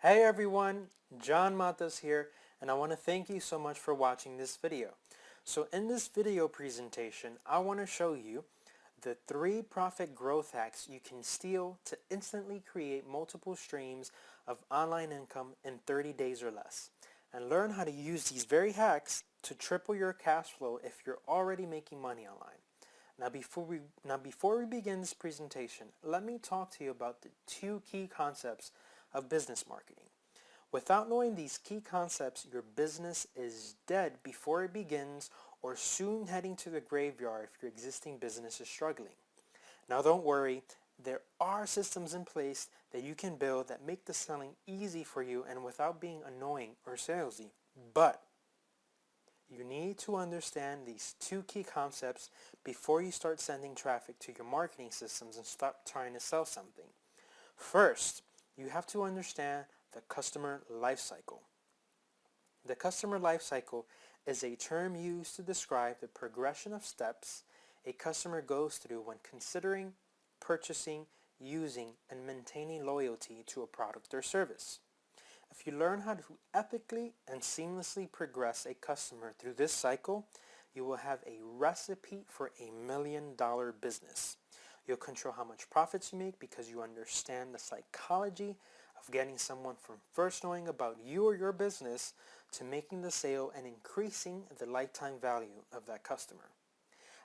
Hey everyone, John Matas here, and I want to thank you so much for watching this video. So in this video presentation, I want to show you the 3 profit growth hacks you can steal to instantly create multiple streams of online income in 30 days or less, and learn how to use these very hacks to triple your cash flow if you're already making money online. Now before we begin this presentation, let me talk to you about the 2 key concepts of business marketing. Without knowing these key concepts, your business is dead before it begins or soon heading to the graveyard if your existing business is struggling. Now don't worry, there are systems in place that you can build that make the selling easy for you and without being annoying or salesy. But you need to understand these 2 key concepts before you start sending traffic to your marketing systems and stop trying to sell something. First, you have to understand the customer life cycle. The customer life cycle is a term used to describe the progression of steps a customer goes through when considering, purchasing, using, and maintaining loyalty to a product or service. If you learn how to ethically and seamlessly progress a customer through this cycle, you will have a recipe for $1 million business. You'll control how much profits you make because you understand the psychology of getting someone from first knowing about you or your business to making the sale and increasing the lifetime value of that customer.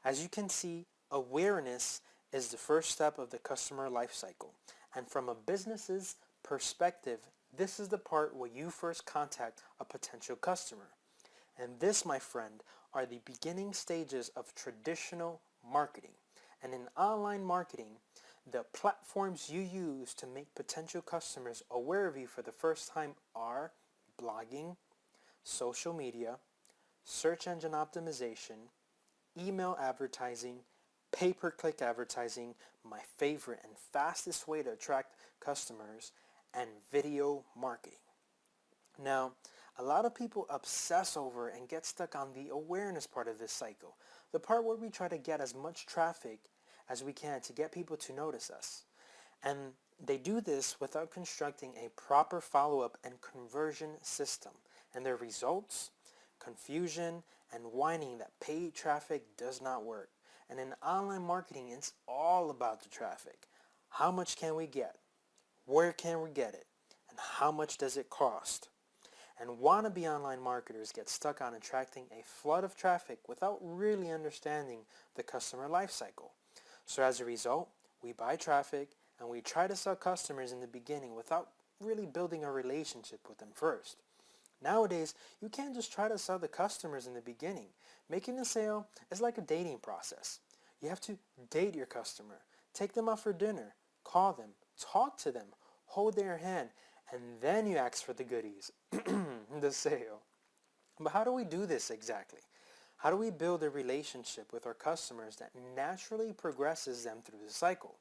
As you can see, awareness is the first step of the customer life cycle. And from a business's perspective, this is the part where you first contact a potential customer. And this, my friend, are the beginning stages of traditional marketing. And in online marketing, the platforms you use to make potential customers aware of you for the first time are blogging, social media, search engine optimization, email advertising, pay-per-click advertising, my favorite and fastest way to attract customers, and video marketing. Now, a lot of people obsess over and get stuck on the awareness part of this cycle, the part where we try to get as much traffic as we can to get people to notice us. And they do this without constructing a proper follow-up and conversion system. And their results? Confusion and whining that paid traffic does not work. And in online marketing, it's all about the traffic. How much can we get? Where can we get it? And how much does it cost? And wannabe online marketers get stuck on attracting a flood of traffic without really understanding the customer life cycle. So as a result, we buy traffic and we try to sell customers in the beginning without really building a relationship with them first. Nowadays, you can't just try to sell the customers in the beginning. Making a sale is like a dating process. You have to date your customer, take them out for dinner, call them, talk to them, hold their hand, and then you ask for the goodies, the sale. But how do we do this exactly? How do we build a relationship with our customers that naturally progresses them through the cycle?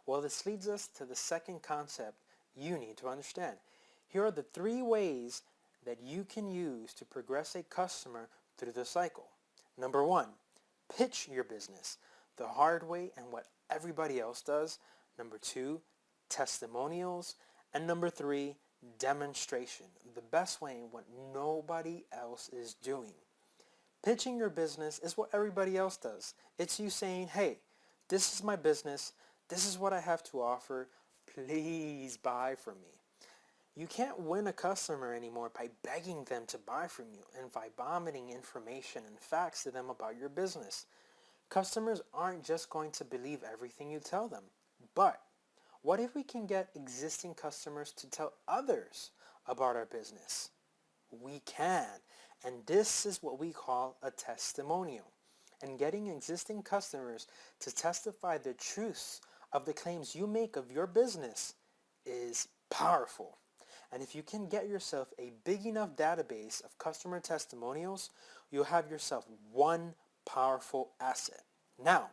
Well, this leads us to the second concept you need to understand. Here are the 3 ways that you can use to progress a customer through the cycle. Number 1, pitch your business the hard way and what everybody else does. Number 2, testimonials. And number 3, demonstration, the best way in what nobody else is doing. Pitching your business is what everybody else does. It's you saying, hey, this is my business. This is what I have to offer. Please buy from me. You can't win a customer anymore by begging them to buy from you and by vomiting information and facts to them about your business. Customers aren't just going to believe everything you tell them. But what if we can get existing customers to tell others about our business? We can. And this is what we call a testimonial. And getting existing customers to testify the truths of the claims you make of your business is powerful. And if you can get yourself a big enough database of customer testimonials, you'll have yourself one powerful asset. Now,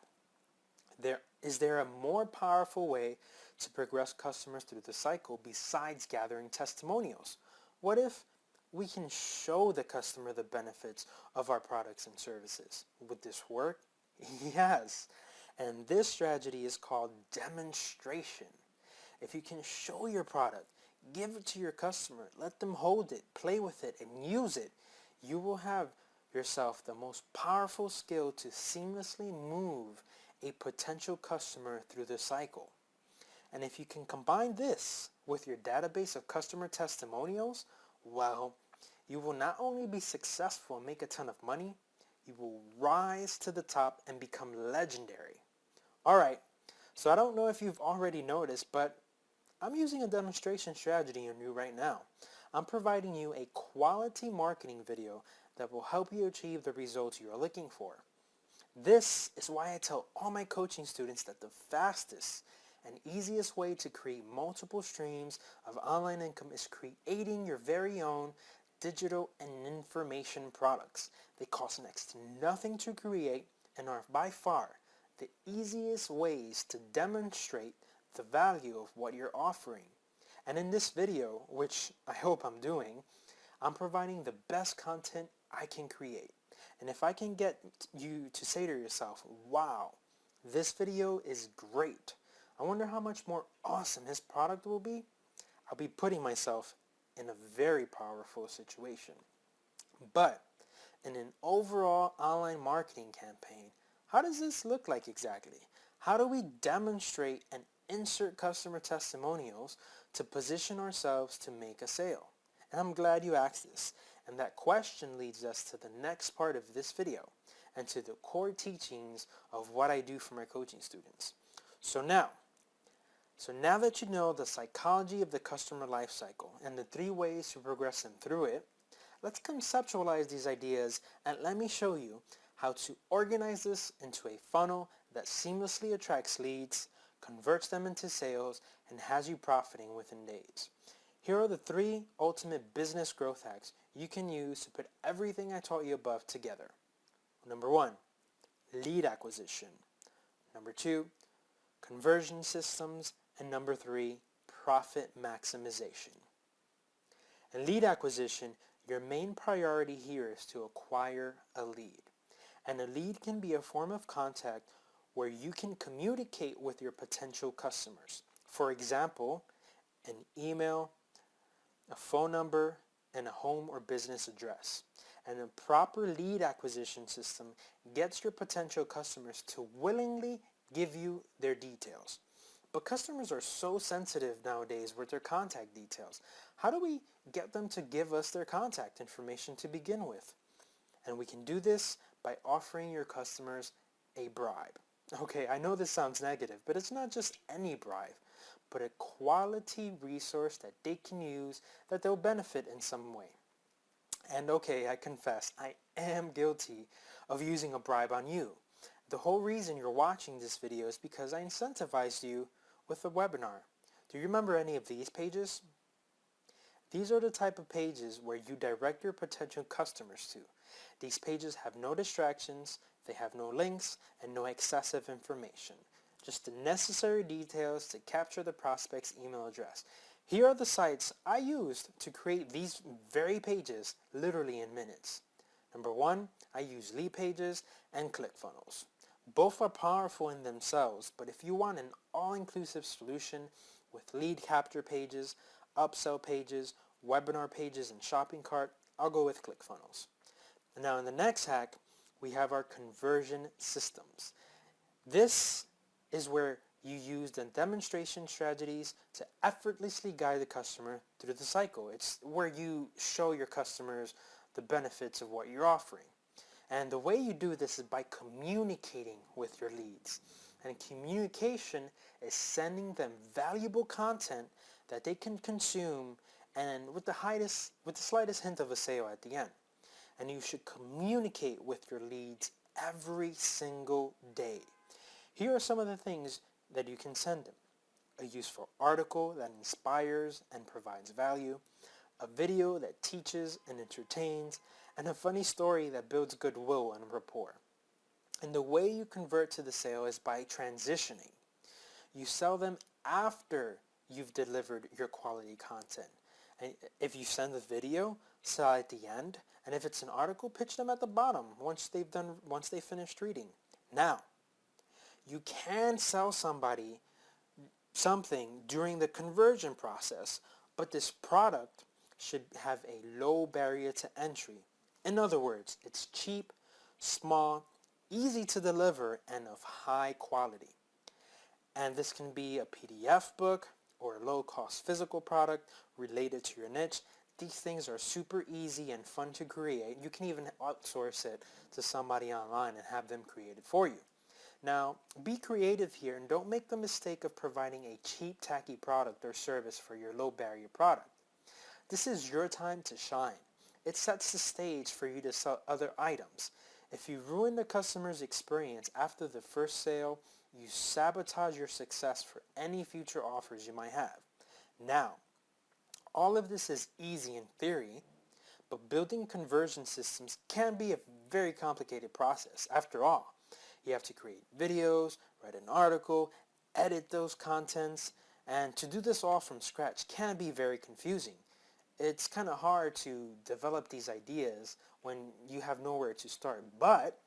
is there a more powerful way to progress customers through the cycle besides gathering testimonials? What if we can show the customer the benefits of our products and services? Would this work? Yes. And this strategy is called demonstration. If you can show your product, Give it to your customer. Let them hold it, play with it, and use it. You will have yourself the most powerful skill to seamlessly move a potential customer through the cycle. And if you can combine this with your database of customer testimonials, well, you will not only be successful and make a ton of money, you will rise to the top and become legendary. Alright, so I don't know if you've already noticed, but I'm using a demonstration strategy on you right now. I'm providing you a quality marketing video that will help you achieve the results you are looking for. This is why I tell all my coaching students that the fastest and easiest way to create multiple streams of online income is creating your very own digital and information products. They cost next to nothing to create and are by far the easiest ways to demonstrate the value of what you're offering. And in this video, which I hope I'm doing, I'm providing the best content I can create. And if I can get you to say to yourself, wow, this video is great. I wonder how much more awesome his product will be. I'll be putting myself in a very powerful situation. But in an overall online marketing campaign, how does this look like exactly? How do we demonstrate and insert customer testimonials to position ourselves to make a sale? And I'm glad you asked this. And that question leads us to the next part of this video and to the core teachings of what I do for my coaching students. So now that you know the psychology of the customer life cycle and the 3 ways to progress them through it, let's conceptualize these ideas and let me show you how to organize this into a funnel that seamlessly attracts leads, converts them into sales, and has you profiting within days. Here are the 3 ultimate business growth hacks you can use to put everything I taught you above together. Number 1, lead acquisition. Number 2, conversion systems. And number 3, profit maximization. In lead acquisition, your main priority here is to acquire a lead. And a lead can be a form of contact where you can communicate with your potential customers. For example, an email, a phone number, and a home or business address. And a proper lead acquisition system gets your potential customers to willingly give you their details. But customers are so sensitive nowadays with their contact details. How do we get them to give us their contact information to begin with? And we can do this by offering your customers a bribe. Okay, I know this sounds negative, but it's not just any bribe, but a quality resource that they can use that they'll benefit in some way. And okay, I confess, I am guilty of using a bribe on you. The whole reason you're watching this video is because I incentivized you with a webinar. Do you remember any of these pages? These are the type of pages where you direct your potential customers to. These pages have no distractions, they have no links, and no excessive information. Just the necessary details to capture the prospect's email address. Here are the sites I used to create these very pages literally in minutes. Number 1, I use Lead Pages and ClickFunnels. Both are powerful in themselves, but if you want an all-inclusive solution with lead capture pages, upsell pages, webinar pages, and shopping cart, I'll go with ClickFunnels. Now in the next hack, we have our conversion systems. This is where you use the demonstration strategies to effortlessly guide the customer through the cycle. It's where you show your customers the benefits of what you're offering. And the way you do this is by communicating with your leads. And communication is sending them valuable content that they can consume and with the slightest hint of a sale at the end. And you should communicate with your leads every single day. Here are some of the things that you can send them. A useful article that inspires and provides value, a video that teaches and entertains, and a funny story that builds goodwill and rapport. And the way you convert to the sale is by transitioning. You sell them after you've delivered your quality content. And if you send the video, sell at the end. And if it's an article, pitch them at the bottom once they finished reading. Now, you can sell somebody something during the conversion process, but this product should have a low barrier to entry. In other words, it's cheap, small, easy to deliver, and of high quality. And this can be a PDF book or a low-cost physical product related to your niche. These things are super easy and fun to create. You can even outsource it to somebody online and have them create it for you. Now, be creative here and don't make the mistake of providing a cheap, tacky product or service for your low-barrier product. This is your time to shine. It sets the stage for you to sell other items. If you ruin the customer's experience after the first sale, you sabotage your success for any future offers you might have. Now, all of this is easy in theory, but building conversion systems can be a very complicated process. After all, you have to create videos, write an article, edit those contents, and to do this all from scratch can be very confusing. It's kind of hard to develop these ideas when you have nowhere to start, but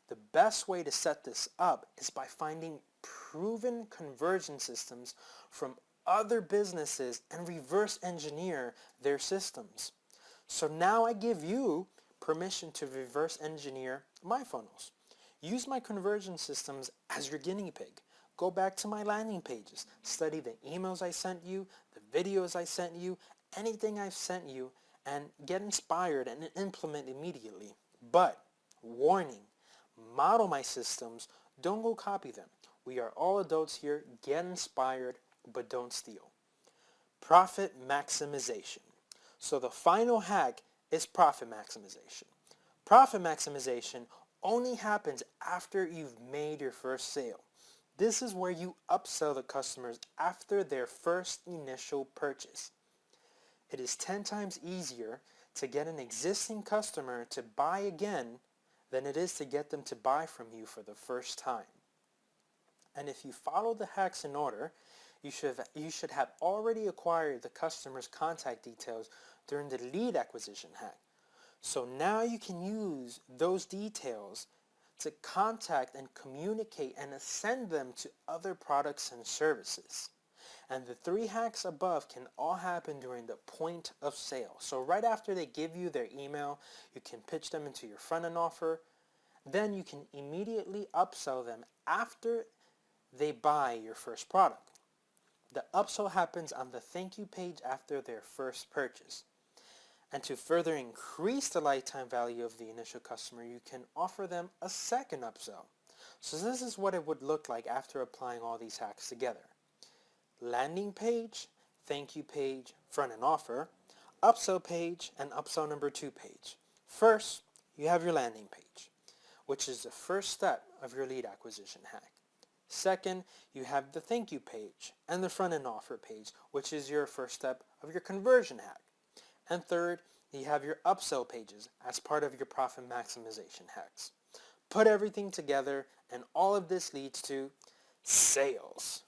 the best way to set this up is by finding proven conversion systems from other businesses and reverse engineer their systems. So now I give you permission to reverse engineer my funnels. Use my conversion systems as your guinea pig. Go back to my landing pages, study the emails I sent you, the videos I sent you, anything I've sent you, and get inspired and implement immediately. But, warning, model my systems, don't go copy them. We are all adults here, get inspired, but don't steal. Profit maximization. So the final hack is profit maximization. Profit maximization only happens after you've made your first sale. This is where you upsell the customers after their first initial purchase. It is 10 times easier to get an existing customer to buy again than it is to get them to buy from you for the first time. And if you follow the hacks in order, you should have already acquired the customer's contact details during the lead acquisition hack. So now you can use those details to contact and communicate and send them to other products and services. And the 3 hacks above can all happen during the point of sale. So right after they give you their email, you can pitch them into your front-end offer. Then you can immediately upsell them after they buy your first product. The upsell happens on the thank you page after their first purchase. And to further increase the lifetime value of the initial customer, you can offer them a second upsell. So this is what it would look like after applying all these hacks together. Landing page, thank you page, front-end offer, upsell page, and upsell number 2 page. First, you have your landing page, which is the first step of your lead acquisition hack. Second, you have the thank you page and the front-end offer page, which is your first step of your conversion hack. And third, you have your upsell pages as part of your profit maximization hacks. Put everything together and all of this leads to sales.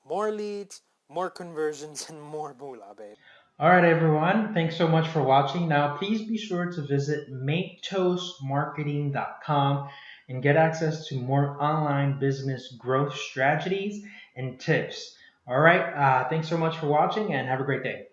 More leads, more conversions, and more moolah, babe. Alright everyone, thanks so much for watching. Now please be sure to visit maketoastmarketing.com and get access to more online business growth strategies and tips. Alright, thanks so much for watching and have a great day.